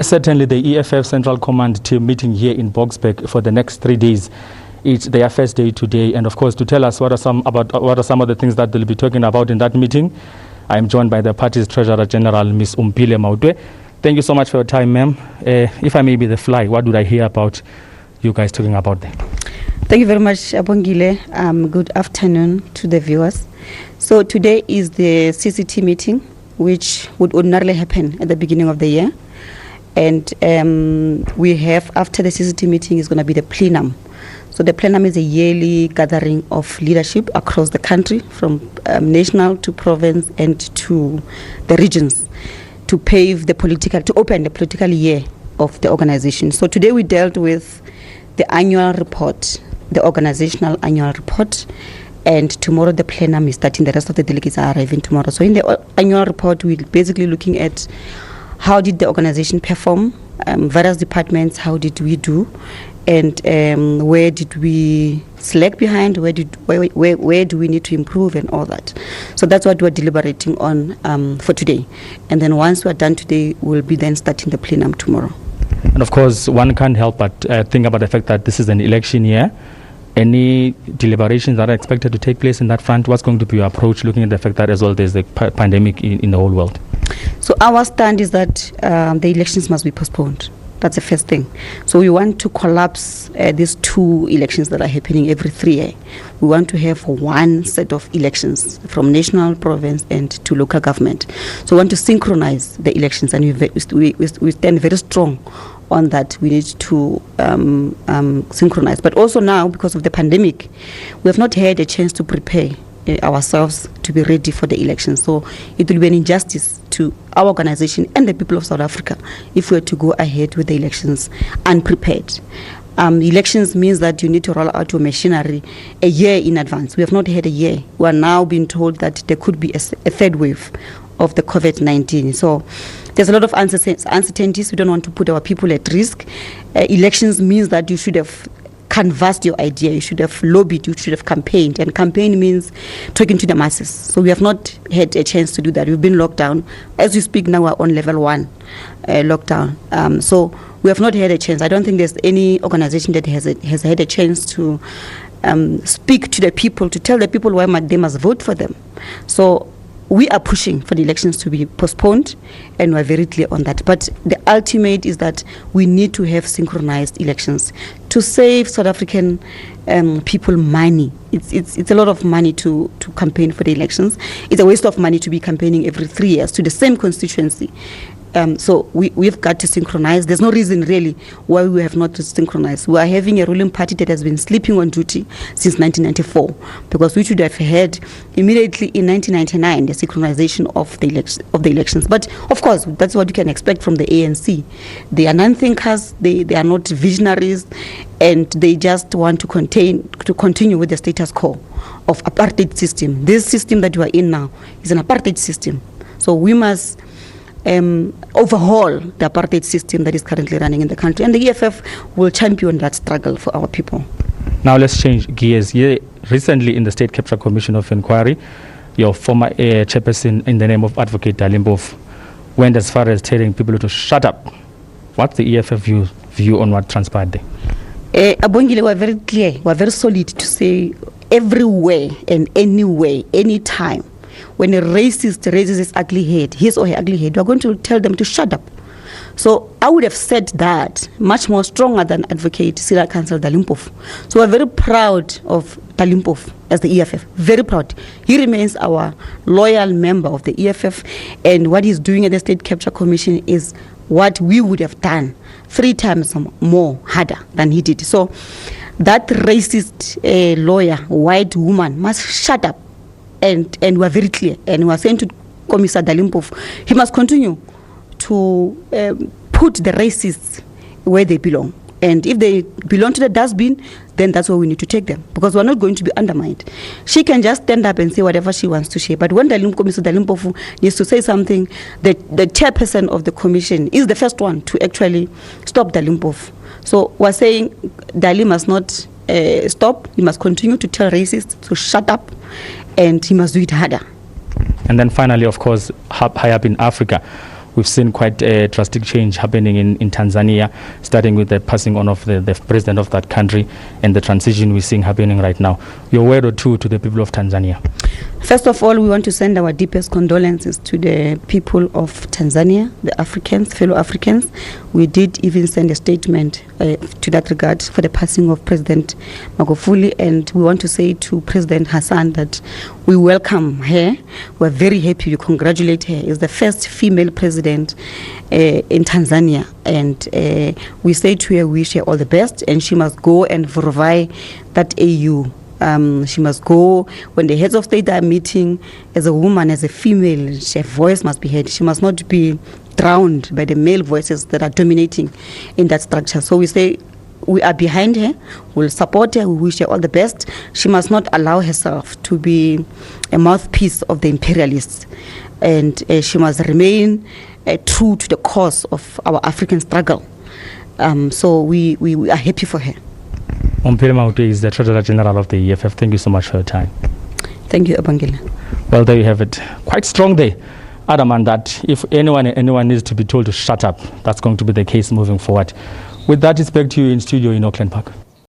Certainly the EFF Central Command team meeting here in Boksburg for the next 3 days. It's their first day today, and of course to tell us what are some of the things that they'll be talking about in that meeting, I'm joined by the party's Treasurer General, Ms. Umpile Mautwe. Thank you so much for your time, ma'am. If I may be the fly, what would I hear about you guys talking about there? Thank you very much, Abongile. Good afternoon to the viewers. So today is the CCT meeting, which would ordinarily happen at the beginning of the year. And we have, after the CCT meeting, is going to be the plenum. So the plenum is a yearly gathering of leadership across the country, from national to province and to the regions, to open the political year of the organization. So today we dealt with the annual report, the organizational annual report, and tomorrow the plenum is starting. The rest of the delegates are arriving tomorrow. So in the annual report, we're basically looking at how did the organization perform, various departments, how did we do, and where did we slack behind, where do we need to improve, and all that. So that's what we're deliberating on for today. And then once we're done today, we'll be then starting the plenum tomorrow. And of course, one can't help but think about the fact that this is an election year. Any deliberations that are expected to take place in that front? What's going to be your approach, looking at the fact that as well there's a pandemic in the whole world? So our stand is that the elections must be postponed. That's the first thing. So we want to collapse these two elections that are happening every 3 years. We want to have one set of elections from national, province, and to local government. So we want to synchronize the elections, and we stand very strong on that. We need to synchronize. But also now, because of the pandemic, we have not had a chance to prepare ourselves to be ready for the elections. So it will be an injustice to our organization and the people of South Africa if we were to go ahead with the elections unprepared. Elections means that you need to roll out your machinery a year in advance. We have not had a year. We are now being told that there could be a third wave of the COVID-19. So there's a lot of uncertainties. We don't want to put our people at risk. Elections means that you should have canvassed your idea, you should have lobbied, you should have campaigned, and campaign means talking to the masses. So we have not had a chance to do that. We've been locked down. As we speak now, we're on level 1 lockdown. So we have not had a chance. I don't think there's any organization that has had a chance to speak to the people, to tell the people why they must vote for them. So we are pushing for the elections to be postponed, and we're very clear on that. But the ultimate is that we need to have synchronized elections to save South African people money. It's a lot of money to campaign for the elections. It's a waste of money to be campaigning every 3 years to the same constituency. So we've got to synchronize. There's no reason really why we have not synchronized. We are having a ruling party that has been sleeping on duty since 1994, because we should have had immediately in 1999 the synchronization of the elections. But of course, that's what you can expect from the ANC. They are non-thinkers. They are not visionaries, and they just want to continue with the status quo of apartheid system. This system that we are in now is an apartheid system. So we must overhaul the apartheid system that is currently running in the country, and the EFF will champion that struggle for our people. Now let's change gears. Recently in the State Capture Commission of Inquiry, your former chairperson in the name of Advocate Dalimbof went as far as telling people to shut up. What's the EFF view on what transpired there? Abongile, we are very clear, we are very solid to say everywhere and anywhere, anytime, when a racist raises his ugly head, his or her ugly head, we are going to tell them to shut up. So I would have said that much more stronger than Advocate Senior Counsel Dalimbof. So we're very proud of Dalimbof as the EFF, very proud. He remains our loyal member of the EFF, and what he's doing at the State Capture Commission is what we would have done 3 times more harder than he did. So that racist lawyer, white woman, must shut up. And we're very clear, and we're saying to Commissar Dalimbof, he must continue to put the racists where they belong. And if they belong to the dustbin, then that's where we need to take them, because we're not going to be undermined. She can just stand up and say whatever she wants to say, but when Commissar Dalimbof needs to say something, the chairperson of the commission is the first one to actually stop Dalimbof. So we're saying Dali must not stop. He must continue to tell racists to shut up, and he must do it harder. And then finally, of course, high up in Africa, We've seen quite a drastic change happening in Tanzania, starting with the passing on of the president of that country and the transition we're seeing happening right now. Your word or two to the people of Tanzania. First of all, we want to send our deepest condolences to the people of Tanzania, the Africans, fellow Africans. We did even send a statement to that regard for the passing of President Magufuli, and we want to say to President Hassan that we welcome her. We're very happy. We congratulate her. It's the first female president in Tanzania, and we say to her, wish her all the best, and she must go and provide that AU. She must go when the heads of state are meeting. As a woman, as a female, her voice must be heard. She must not be drowned by the male voices that are dominating in that structure. So we say we are behind her, we'll support her, we wish her all the best. She must not allow herself to be a mouthpiece of the imperialists, and she must remain true to the cause of our African struggle. So we are happy for her. Ompile Mautu is the Treasurer General of the EFF. Thank you so much for your time. Thank you, Abongile. Well, there you have it. Quite strong there. Adamant that if anyone needs to be told to shut up, that's going to be the case moving forward. With that, it's back to you in studio in Auckland Park.